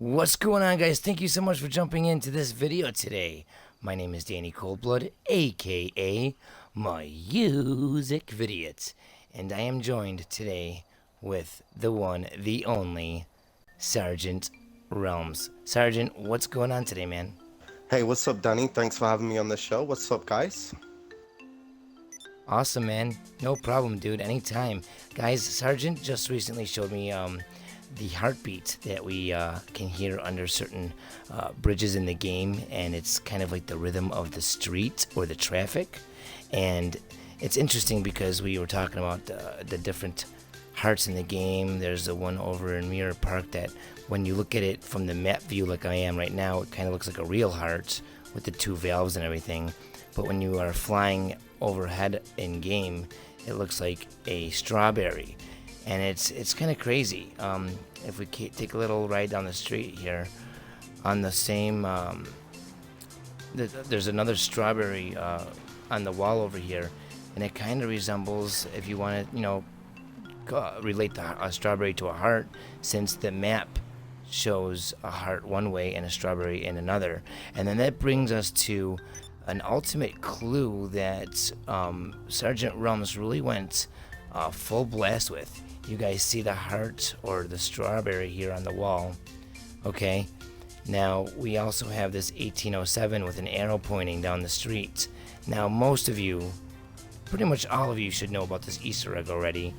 What's going on, guys? Thank you so much for jumping into this video today. My name is Danny ColdBlood, aka MusicVidiot, and I am joined today with the one, the only, Sergeant Realms. Sergeant, what's going on today, man? Hey, what's up, Danny? Thanks for having me on the show. What's up, guys? Awesome, man. No problem, dude. Anytime. Guys, Sergeant just recently showed me the heartbeat that we can hear under certain bridges in the game, and it's kind of like the rhythm of the street or the traffic. And it's interesting because we were talking about the different hearts in the game. There's the one over in Mirror Park that when you look at it from the map view like I am right now, it kind of looks like a real heart with the two valves and everything. But when you are flying overhead in game, it looks like a strawberry. And it's kind of crazy. If we take a little ride down the street here, on the same, there's another strawberry on the wall over here, and it kind of resembles, if you want to, relate a strawberry to a heart, since the map shows a heart one way and a strawberry in another. And then that brings us to an ultimate clue that Sergeant Realms really went full blast with. You guys see the heart or the strawberry here on the wall. Okay, now we also have this 1807 with an arrow pointing down the street. Now most of you, pretty much all of you, should know about this Easter egg already.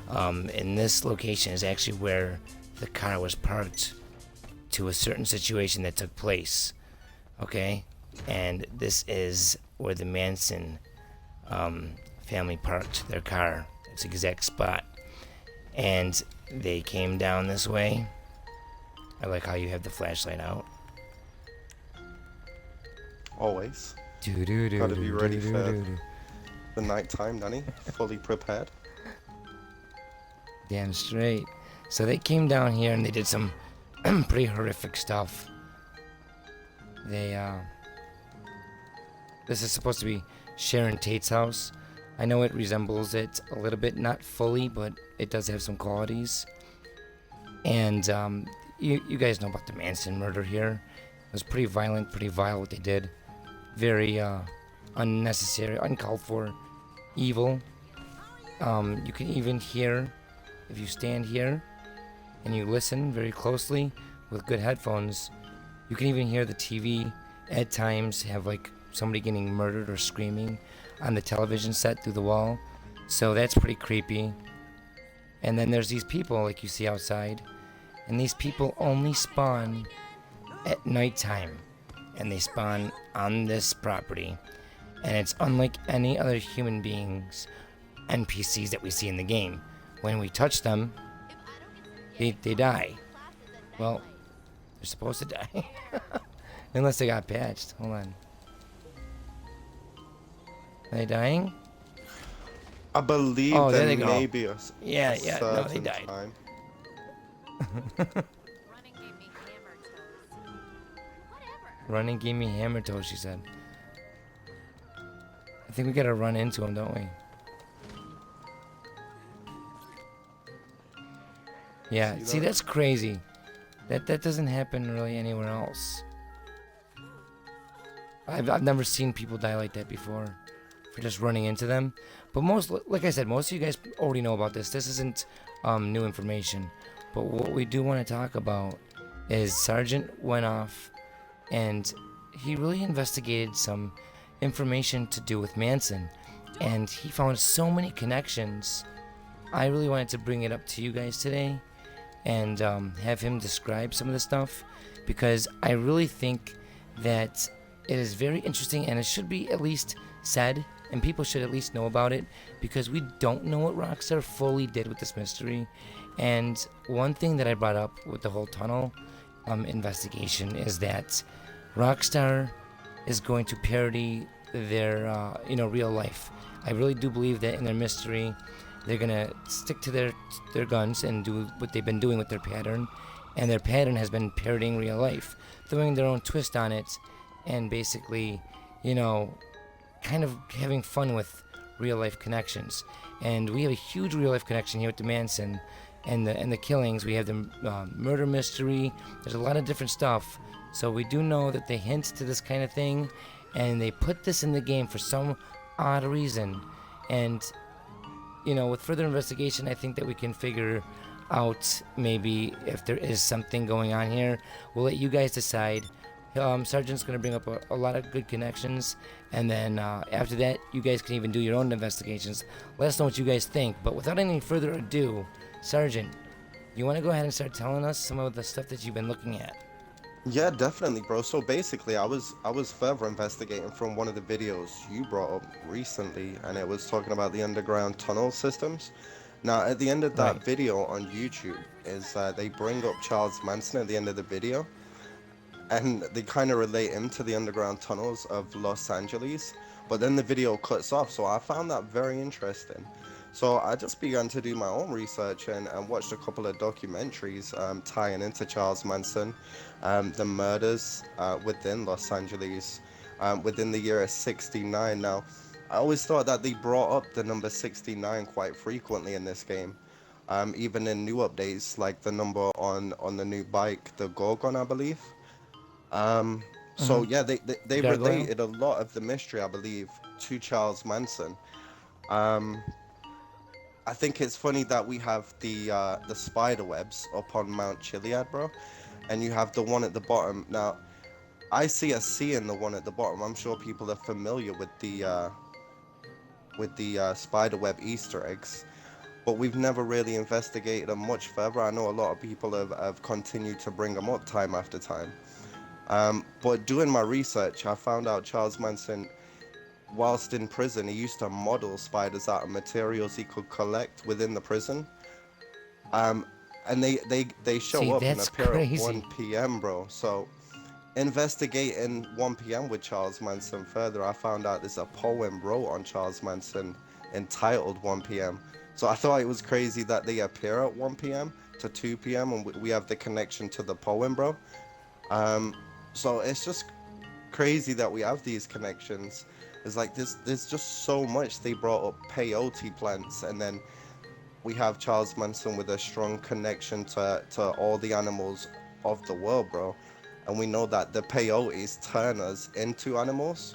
And this location is actually where the car was parked to a certain situation that took place. Okay, and this is where the Manson family parked their car. It's the exact spot. And they came down this way. I like how you have the flashlight out. Always. Gotta Gotta be ready for the nighttime, Danny. Fully prepared. Damn straight. So they came down here and they did some pretty horrific stuff. This is supposed to be Sharon Tate's house. I know it resembles it a little bit, not fully, but it does have some qualities. And you guys know about the Manson murder here. It was pretty violent, pretty vile what they did. Very unnecessary, uncalled for, evil. You can even hear, if you stand here and you listen very closely with good headphones, you can even hear the TV at times have like somebody getting murdered or screaming on the television set through the wall. So that's pretty creepy. And then there's these people like you see outside, and these people only spawn at nighttime, and they spawn on this property, and it's unlike any other human beings, NPCs that we see in the game. When we touch them, they die. Well, they're supposed to die. Unless they got patched. Hold on. Are they dying? I believe there they there go. may be a Yeah, no, they certain died. time. Running gave me hammer toe, she said. I think we gotta run into him, don't we? Yeah, see, that's crazy. That doesn't happen really anywhere else. I've never seen people die like that before, for just running into them. But like I said, most of you guys already know about this. This isn't new information. But what we do want to talk about is Sergeant went off and he really investigated some information to do with Manson. And he found so many connections. I really wanted to bring it up to you guys today and have him describe some of the stuff, because I really think that it is very interesting and it should be at least said, and people should at least know about it, because we don't know what Rockstar fully did with this mystery. And one thing that I brought up with the whole tunnel investigation is that Rockstar is going to parody their real life. I really do believe that in their mystery they're gonna stick to their guns and do what they've been doing with their pattern, and their pattern has been parodying real life, throwing their own twist on it, and basically, kind of having fun with real life connections. And we have a huge real life connection here with the Manson, and the killings. We have the murder mystery. There's a lot of different stuff. So we do know that they hint to this kind of thing, and they put this in the game for some odd reason. And with further investigation, I think that we can figure out maybe if there is something going on here. We'll let you guys decide. Sergeant's going to bring up a lot of good connections, and then after that, you guys can even do your own investigations. Let us know what you guys think. But without any further ado, Sergeant, you want to go ahead and start telling us some of the stuff that you've been looking at? Yeah, definitely, bro. So basically, I was further investigating from one of the videos you brought up recently, and it was talking about the underground tunnel systems. Now, at the end of Right. that video on YouTube, is they bring up Charles Manson at the end of the video, and they kind of relate him to the underground tunnels of Los Angeles. But then the video cuts off, so I found that very interesting. So I just began to do my own research and watched a couple of documentaries tying into Charles Manson, the murders within Los Angeles within the year of 69. Now, I always thought that they brought up the number 69 quite frequently in this game. Even in new updates, like the number on the new bike, the Gorgon, I believe. So Mm-hmm. yeah, they Gargoyle? related a lot of the mystery, I believe, to Charles Manson. Um, I think it's funny that we have the spider webs up on Mount Chiliad, bro, and you have the one at the bottom. Now, I see a C in the one at the bottom. I'm sure people are familiar with the spider web Easter eggs, but we've never really investigated them much further. I know a lot of people have continued to bring them up time after time. But doing my research, I found out Charles Manson, whilst in prison, he used to model spiders out of materials he could collect within the prison. Um, and they See, show up and that's appear at crazy. 1 p.m., bro. So investigating 1 p.m. with Charles Manson further, I found out there's a poem wrote on Charles Manson entitled 1 p.m. So I thought it was crazy that they appear at 1 p.m. to 2 p.m. and we have the connection to the poem, bro. Um, so it's just crazy that we have these connections. It's like there's just so much. They brought up peyote plants, and then we have Charles Manson with a strong connection to all the animals of the world, bro. And we know that the peyotes turn us into animals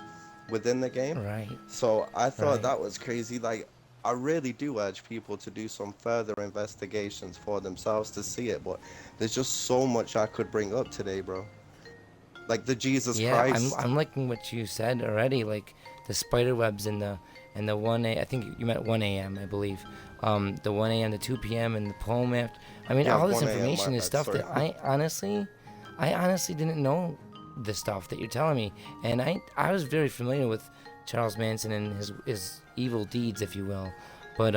within the game. Right. So I thought Right. that was crazy. Like, I really do urge people to do some further investigations for themselves to see it. But there's just so much I could bring up today, bro. Like the Jesus Yeah, I'm Christ. I'm liking what you said already. Like the spider webs and the 1 a. I think you meant 1 a.m. I believe. The 1 a.m. to 2 p.m. and the poem after. I mean, Yeah, all this 1 a.m. My information is bad. stuff Sorry. that I honestly didn't know the stuff that you're telling me, and I was very familiar with Charles Manson and his evil deeds, if you will, but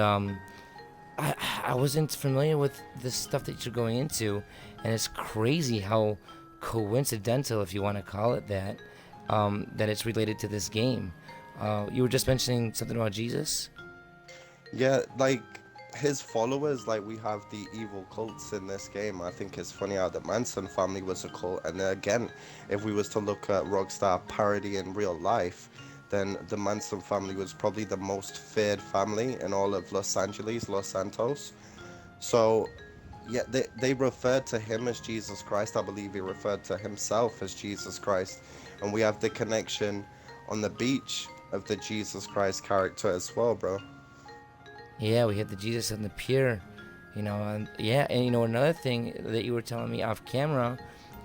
I wasn't familiar with the stuff that you're going into, and it's crazy how coincidental, if you want to call it that, that it's related to this game. You were just mentioning something about Jesus. Yeah, like his followers, like we have the evil cults in this game. I think it's funny how the Manson family was a cult, and again, if we was to look at Rockstar Parody in real life, then the Manson family was probably the most feared family in all of Los Angeles, Los Santos. So, yeah, they referred to him as Jesus Christ. I believe he referred to himself as Jesus Christ, and we have the connection on the beach of the Jesus Christ character as well, bro. Yeah, we had the Jesus on the pier, and yeah, and another thing that you were telling me off camera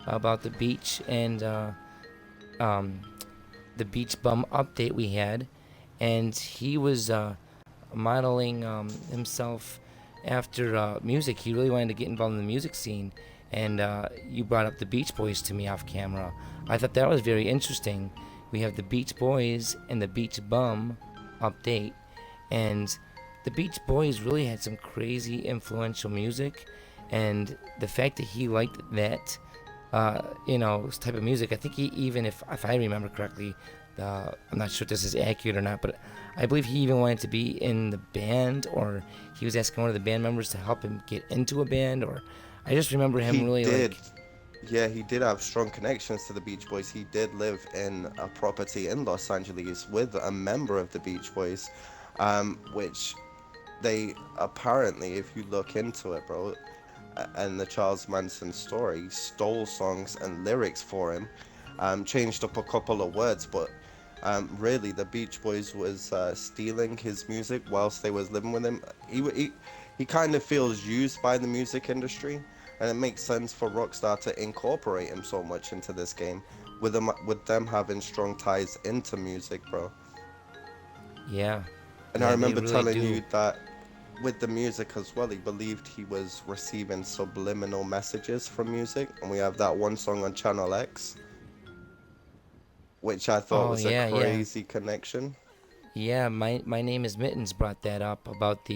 about the beach and um, the beach bum update we had, and he was modeling himself after music. He really wanted to get involved in the music scene, and you brought up the Beach Boys to me off camera. I thought that was very interesting. We have the Beach Boys and the Beach Bum update, and the Beach Boys really had some crazy influential music, and the fact that he liked that type of music. I think he even, if I remember correctly, I'm not sure if this is accurate or not, but I believe he even wanted to be in the band, or he was asking one of the band members to help him get into a band, or I just remember him He really did. like, Yeah, he did have strong connections to the Beach Boys. He did live in a property in Los Angeles with a member of the Beach Boys, which they apparently, if you look into it, bro, and the Charles Manson story, stole songs and lyrics for him, changed up a couple of words, but really the Beach Boys was stealing his music whilst they was living with him. He kind of feels used by the music industry, and it makes sense for Rockstar to incorporate him so much into this game, with them having strong ties into music, bro. Yeah. And I Yeah, they remember really telling do. you that with the music as well, he believed he was receiving subliminal messages from music, and we have that one song on Channel X, which I thought Oh was a yeah, yeah. crazy connection. Yeah, my name is Mittens brought that up about the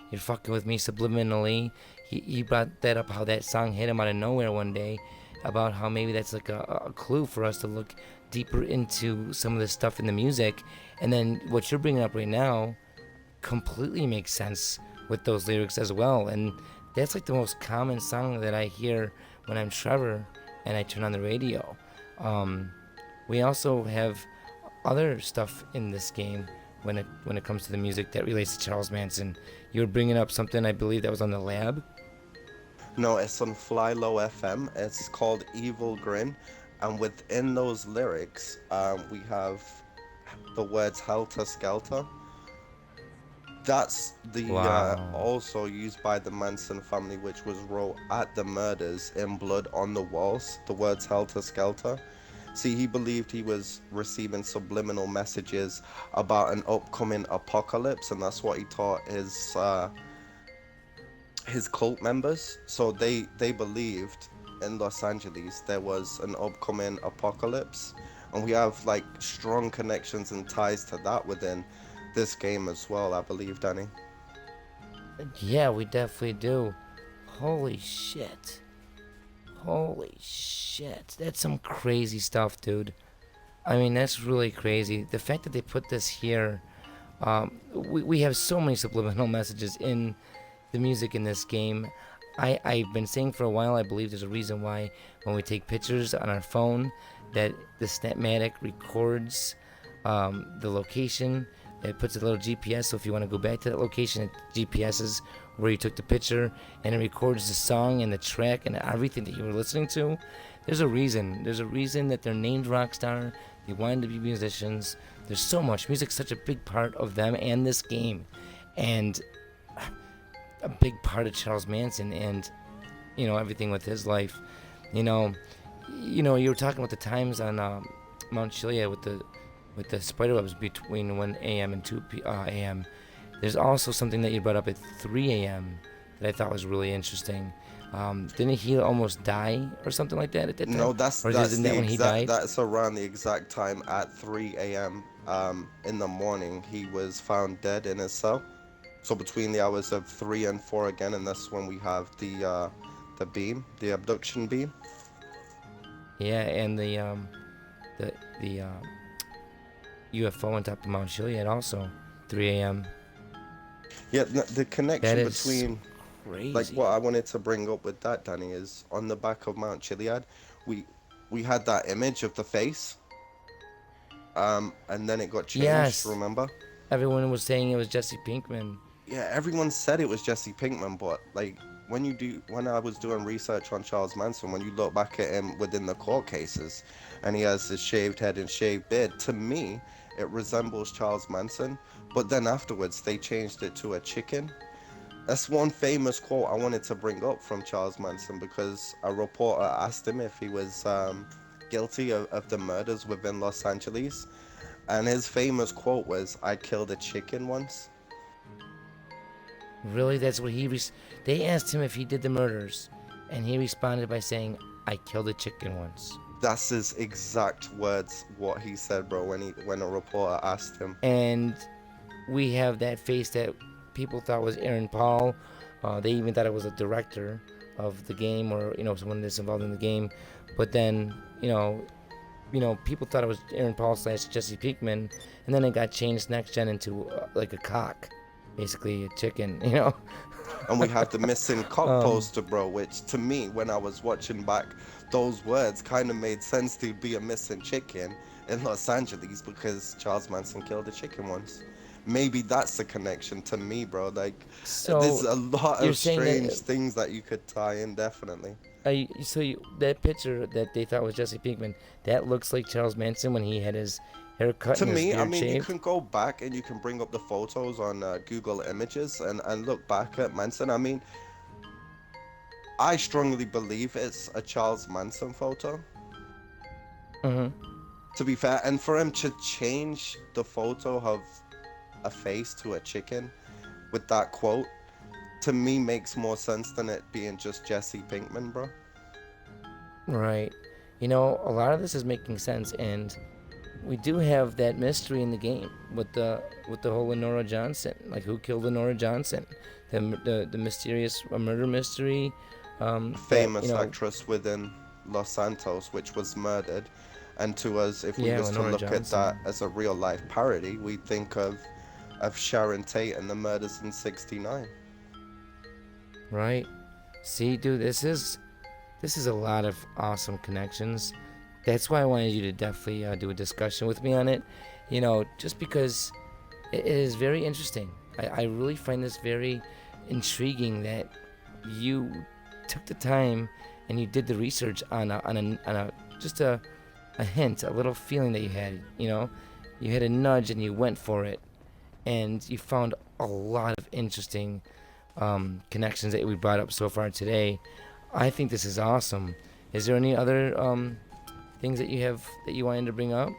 you're fucking with me subliminally. He brought that up how that song hit him out of nowhere one day, about how maybe that's like a clue for us to look deeper into some of the stuff in the music. And then what you're bringing up right now completely makes sense with those lyrics as well. And that's like the most common song that I hear when I'm Trevor and I turn on the radio. Um, we also have other stuff in this game when it comes to the music that relates to Charles Manson. You were bringing up something I believe that was on the lab. No, it's on Fly Low FM. It's called Evil Grin, and within those lyrics, we have the words Helter Skelter. That's the Wow. also used by the Manson family, which was wrote at the murders in blood on the walls. The words Helter Skelter. See, he believed he was receiving subliminal messages about an upcoming apocalypse, and that's what he taught his cult members. So they believed in Los Angeles there was an upcoming apocalypse, and we have like strong connections and ties to that within this game as well, I believe, Danny. Yeah, we definitely do. Holy shit. Holy shit. That's some crazy stuff, dude. I mean, that's really crazy. The fact that they put this here, we have so many subliminal messages in the music in this game. I've been saying for a while, I believe there's a reason why when we take pictures on our phone, that the thematic records the location. It puts a little GPS, so if you want to go back to that location, it GPS's where you took the picture, and it records the song and the track and everything that you were listening to. There's a reason. There's a reason that they're named Rockstar. They wanted to be musicians. There's so much. Music's such a big part of them and this game. And a big part of Charles Manson and everything with his life. You know, you were talking about the times on Mount Chiliad with the spider webs between 1 a.m. and 2 a.m. There's also something that you brought up at 3 a.m. that I thought was really interesting. Didn't he almost die or something like that at that No, time? Or isn't that when he died? that's around the exact time at 3 a.m. In the morning he was found dead in his cell. So between the hours of 3 and 4 again, and that's when we have the beam, the abduction beam. Yeah, and the UFO on top of Mount Chiliad also 3 a.m. Yeah, the That connection is between, like, crazy. what I wanted to bring up with that, Danny, is on the back of Mount Chiliad, we we had that image of the face, and then it got changed, Yes, remember? everyone was saying it was Jesse Pinkman. Yeah, everyone said it was Jesse Pinkman, but like when I was doing research on Charles Manson, when you look back at him within the court cases, and he has his shaved head and shaved beard, to me it resembles Charles Manson. But then afterwards they changed it to a chicken. That's one famous quote I wanted to bring up from Charles Manson, because a reporter asked him if he was guilty of the murders within Los Angeles, and his famous quote was, "I killed a chicken once." Really, that's what they asked him if he did the murders, and he responded by saying, "I killed a chicken once." That's his exact words, what he said, bro, when a reporter asked him. And we have that face that people thought was Aaron Paul. They even thought it was a director of the game, or someone that's involved in the game. But then people thought it was Aaron Paul slash Jesse Pinkman, and then it got changed next gen into like a cock, basically a chicken. And we have the missing cock um, poster, bro, which to me, when I was watching back, those words kind of made sense to be a missing chicken in Los Angeles, because Charles Manson killed a chicken once. maybe that's the connection to me, bro. Like, there's So a lot you're of saying strange that things that you could tie in, definitely. that picture that they thought was Jesse Pinkman, that looks like Charles Manson when he had his hair cut To and his me, I beard mean, you shaved. can go back and you can bring up the photos on Google Images and look back at Manson. I mean, I strongly believe it's a Charles Manson photo, Mm-hmm. to be fair. And for him to change the photo of a face to a chicken with that quote, to me makes more sense than it being just Jesse Pinkman, bro. Right. You know, a lot of this is making sense, and we do have that mystery in the game with the whole Lenora Johnson, like who killed Lenora Johnson, the mysterious murder mystery, that Famous actress within Los Santos, which was murdered. And to us, if we yeah, was to Lenora look at Johnson. that as a real life parody, we think of Sharon Tate and the murders in '69. Right. See, dude, this is a lot of awesome connections. That's why I wanted you to definitely do a discussion with me on it. You know, just because it is very interesting. I really find this very intriguing that you took the time and you did the research on a just a hint, a little feeling that you had. You know, you had a nudge and you went for it, and you found a lot of interesting connections that we brought up so far today. I think this is awesome. Is there any other things that you have that you wanted to bring up?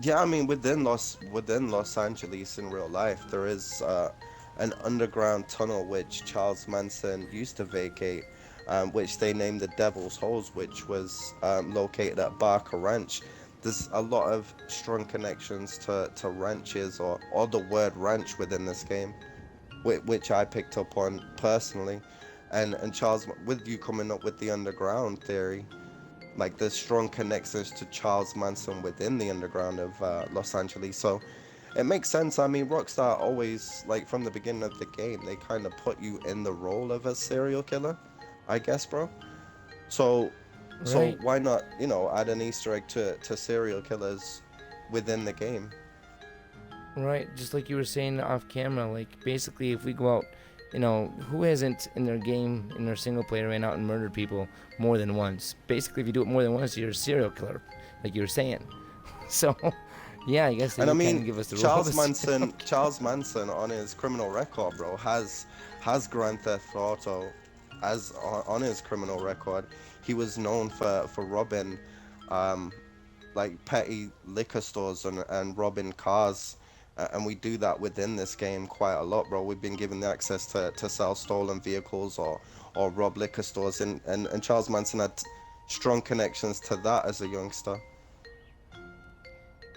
Yeah, I mean, within Los Angeles in real life, there is an underground tunnel which Charles Manson used to vacate, which they named the Devil's Holes, which was located at Barker Ranch. There's a lot of strong connections to ranches or the word ranch within this game, which I picked up on personally. And Charles, with you coming up with the underground theory, like there's strong connections to Charles Manson within the underground of Los Angeles. So it makes sense. I mean, Rockstar always, like from the beginning of the game, they kind of put you in the role of a serial killer, I guess, bro. So so Right. why not, add an Easter egg to serial killers within the game? Right, just like you were saying off camera, like basically if we go out, you know, who hasn't in their game, in their single player, ran out and murdered people more than once? Basically, if you do it more than once, you're a serial killer, like you were saying. So, yeah, I guess they And I would kind mean, of give us the role of Charles a serial Manson, Charles Manson on his criminal record, bro, has Grand Theft Auto as on his criminal record. He was known for robbing, um, like petty liquor stores and robbing cars. And we do that within this game quite a lot, bro. We've been given the access to sell stolen vehicles or rob liquor stores, and Charles Manson had strong connections to that as a youngster.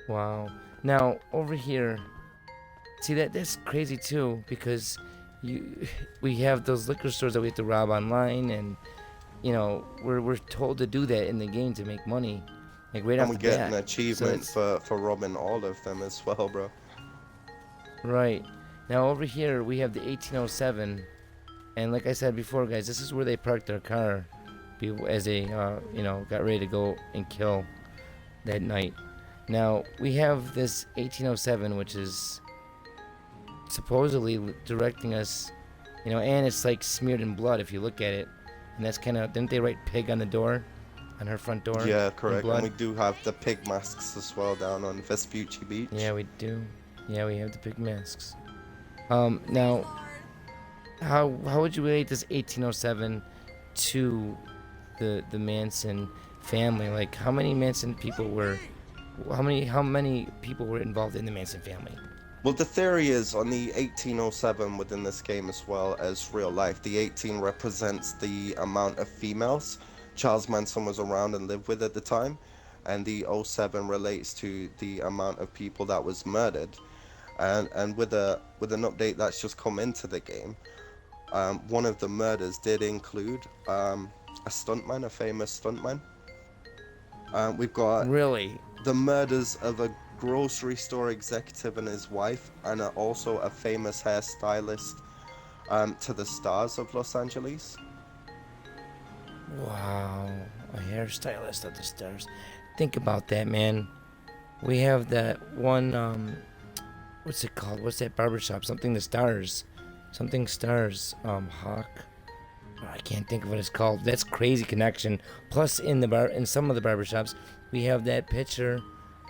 Wow. Now, over here, see that's crazy too because you we have those liquor stores that we have to rob online, and you know, we're told to do that in the game to make money, like right And off we the get an bat. So achievement it's for robbing all of them as well, bro. right. Now over here we have the 1807, and like I said before, guys, this is where they parked their car, as they you know, got ready to go and kill that night. Now we have this 1807, which is supposedly directing us, you know, and it's like smeared in blood if you look at it, and that's kind of, didn't they write pig on the door, on her front door, Yeah, in correct. And we blood? do have the pig masks as well down on Vespucci Beach. Yeah, we do. Yeah, we have the pig masks. Now, how would you relate this 1807 to the Manson family? Like, how many Manson people were, how many people were involved in the Manson family? Well, the theory is on the 1807 within this game as well as real life. The 18 represents the amount of females Charles Manson was around and lived with at the time, and the oh 07 relates to the amount of people that was murdered. And with an update that's just come into the game, one of the murders did include a stuntman, a famous stuntman. We've got Really? the murders of a grocery store executive and his wife, and also a famous hairstylist to the stars of Los Angeles. Wow, a hairstylist of the stars. Think about that, man. We have that one. what's it called? What's that barbershop? Something the stars. Something stars. Hawk. Oh, I can't think of what it's called. That's crazy connection. Plus, in some of the barbershops, we have that picture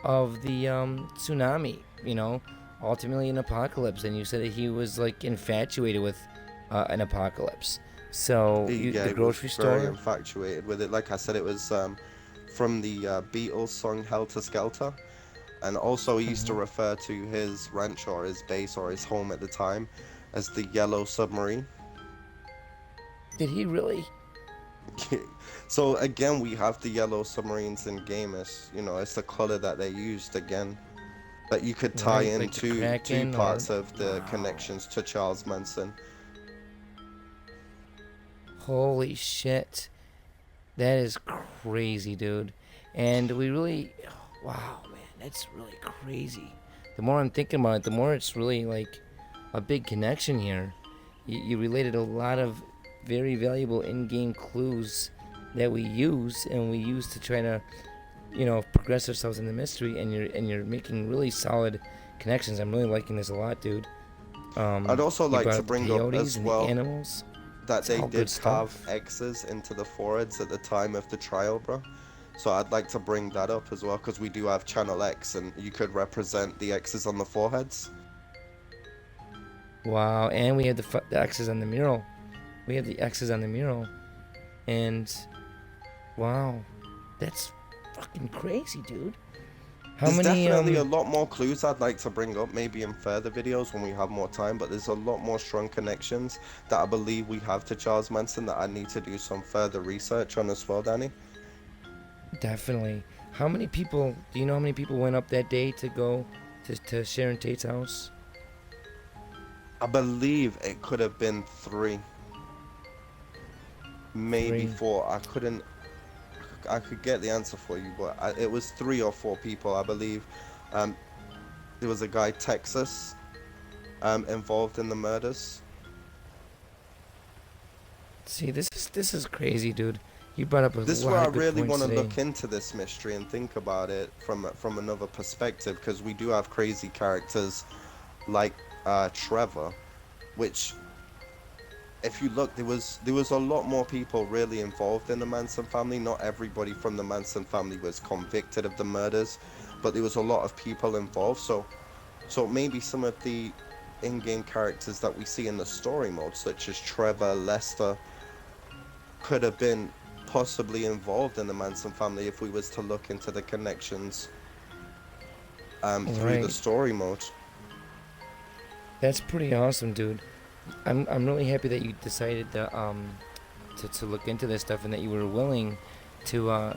of the tsunami. You know, ultimately an apocalypse, and you said that he was like infatuated with an apocalypse. So Yeah, the he was grocery very store. infatuated with it. Like I said, it was from the Beatles song Helter Skelter. And also he used to Hmm. refer to his ranch or his base or his home at the time as the Yellow Submarine. Did he really? So again, we have the yellow submarines in game as, it's the color that they used again. That you could tie Right, like the into two Kraken or parts of the wow. connections to Charles Manson. Holy shit. That is crazy, dude. And we really, wow, man, that's really crazy. The more I'm thinking about it, the more it's really like a big connection here. You related a lot of very valuable in-game clues that we use and we use to try to, progress ourselves in the mystery. And you're making really solid connections. I'm really liking this a lot, dude. I'd also You like brought to up the bring up peyotes as and the well animals. that It's they all good did carve stuff. X's into the foreheads at the time of the trial, bro. So I'd like to bring that up as well because we do have Channel X and you could represent the X's on the foreheads. Wow, and we have the X's on the mural. We have the X's on the mural, and wow, that's fucking crazy, dude. How There's many definitely a lot more clues I'd like to bring up, maybe in further videos when we have more time, but there's a lot more strong connections that I believe we have to Charles Manson that I need to do some further research on as well, Danny. Definitely. How many people? Do you know how many people went up that day to go to Sharon Tate's house? I believe it could have been three, maybe Three. four. I could get the answer for you, but it was 3 or 4 people, I believe. Um, there was a guy, Texas, involved in the murders. See, this is crazy, dude. You brought up a This is where lot I of good really points want to today. look into this mystery and think about it from another perspective, because we do have crazy characters like Trevor, which, if you look, there was a lot more people really involved in the Manson family. Not everybody from the Manson family was convicted of the murders, but there was a lot of people involved. So maybe some of the in-game characters that we see in the story mode, such as Trevor, Lester, could have been possibly involved in the Manson family if we was to look into the connections through the Right. story mode. That's pretty awesome, dude. I'm really happy that you decided to look into this stuff and that you were willing to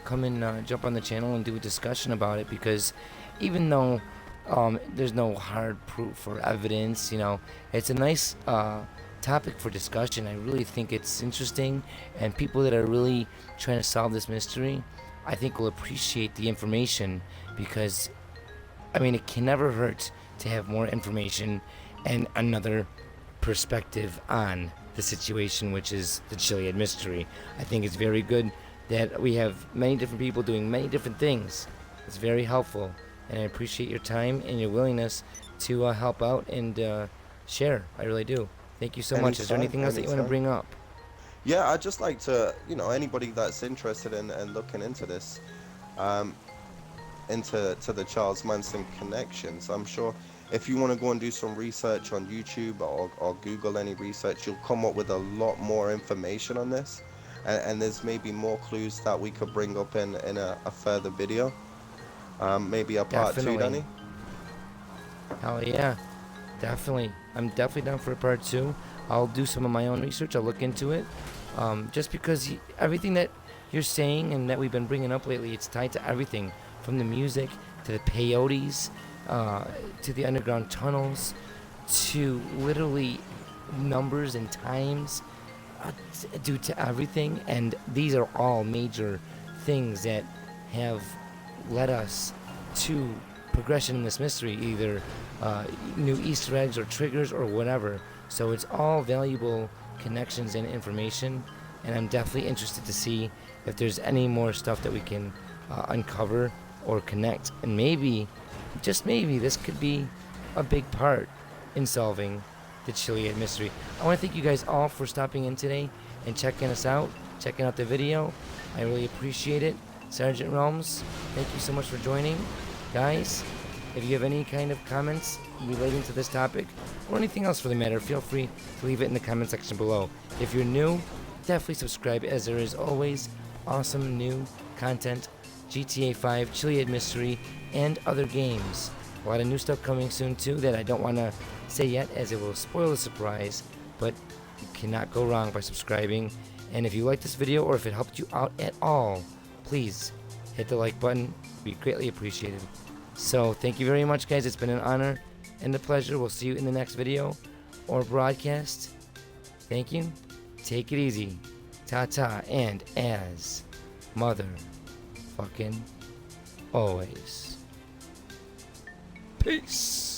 come and jump on the channel and do a discussion about it, because even though there's no hard proof or evidence, it's a nice topic for discussion. I really think it's interesting, and people that are really trying to solve this mystery, I think will appreciate the information, because I mean, it can never hurt to have more information and another perspective on the situation, which is the Chiliad Mystery. I think it's very good that we have many different people doing many different things. It's very helpful, and I appreciate your time and your willingness to help out and share. I really do. Thank you so much. Is there Anytime, anything else that you want to anytime. bring up? Yeah, I'd just like to, anybody that's interested in looking into this, um, into the Charles Manson connections. I'm sure if you want to go and do some research on YouTube or Google any research, you'll come up with a lot more information on this. And there's maybe more clues that we could bring up in a further video. Maybe a part two, Definitely. Danny. Hell yeah. Definitely. I'm definitely down for a part two. I'll do some of my own research. I'll look into it. Just because everything that you're saying and that we've been bringing up lately, it's tied to everything from the music to the peyotes to the underground tunnels to literally numbers and times due to everything. And these are all major things that have led us to progression in this mystery, either new Easter eggs or triggers or whatever. So it's all valuable connections and information, and I'm definitely interested to see if there's any more stuff that we can uncover or connect. And maybe, just maybe, this could be a big part in solving the Chiliad mystery. I want to thank you guys all for stopping in today and checking us out, checking out the video. I really appreciate it. Sergeant Realms, thank you so much for joining. Guys, if you have any kind of comments relating to this topic, or anything else for the matter, feel free to leave it in the comment section below. If you're new, definitely subscribe, as there is always awesome new content, GTA 5, Chiliad Mystery, and other games. A lot of new stuff coming soon too that I don't want to say yet, as it will spoil the surprise, but you cannot go wrong by subscribing. And if you like this video, or if it helped you out at all, please hit the like button. It would be greatly appreciated. So thank you very much, guys. It's been an honor and a pleasure. We'll see you in the next video or broadcast. Thank you. Take it easy. Ta-ta, and as mother fucking always. Peace.